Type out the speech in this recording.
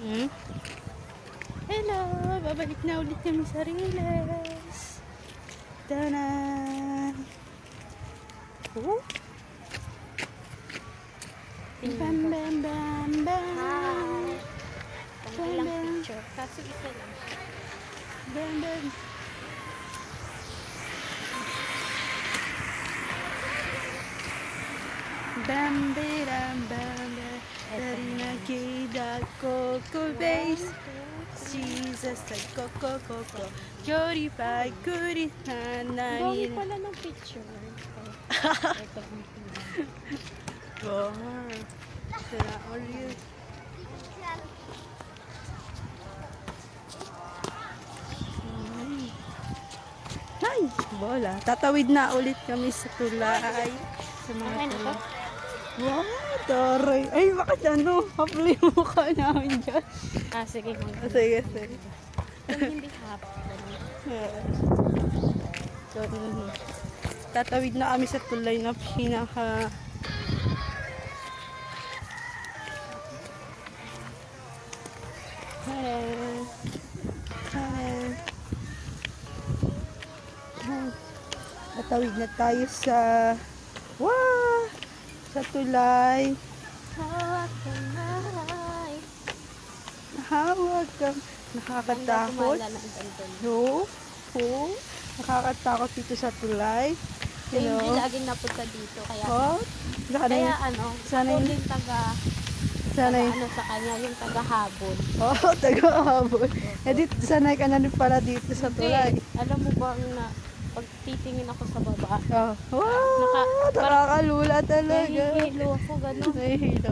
Hmm? Hello! Babalik na ulit kami sa Riles. Tanan! Oh? Bam, bam, bam, bam! Hi! Bam, Pangilang bam, picture. Kaso isa lang. bam, bam. Bam, bam, bam, bam. Dari nakita ko base. Jesus, ay koko, koko. Yori pa, kuri, Dami hanayin. pala ng picture. Ito. Wow. Sana all you. Ay, bola. Tatawid na ulit kami sa tulay. Sa mga Okay na to? tulay. Wow, taray. Ay, bakit ano? Hapli mo ka namin dyan. Sige. Sige, sige. Kung hindi half. So, tatawid na kami sa tulay na pinaka... Tatawid na tayo sa... Wow! Sa tulay. Hawak kamay. Hawag ka. Nakakatakot. Hanggang kumala ng ganito. No? Oh, nakakatakot dito sa tulay. You Hindi know? laging napunta dito. Kaya, Oh, kaya sana ako yung- din sana yung... ano sa kanya, yung taga-habol. Oh, taga-habol. Eh, sanay ka na rin pala dito sa tulay. Hindi, alam mo bang na pag titingin ako sa baba, Oh, wow! Nakakalula talaga. nahihilo ako, gano'n. Nahihilo.